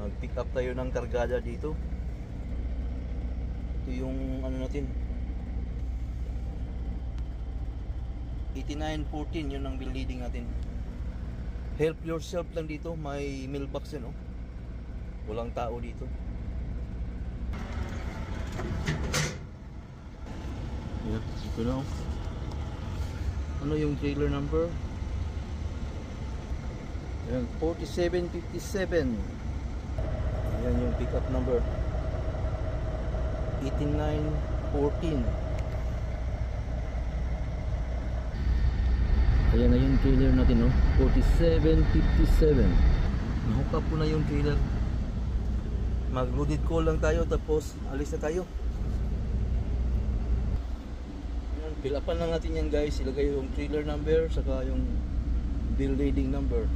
Mag-pick up tayo ng kargada dito. Ito yung ano natin, 8914, yun ang building natin. Help yourself lang dito. May mailbox yan, oh. Walang tao dito. Yan, ito na, oh. Ano yung trailer number? Yan, 4757. Yan yung pickup number, 8914. Ayan na yung trailer natin, no? 4757. Nahook up ko na yung trailer. Mag-loaded call lang tayo, tapos alis na tayo. Ayan, fill upan lang natin yan, guys. Ilagay yung trailer number, saka yung bill lading number.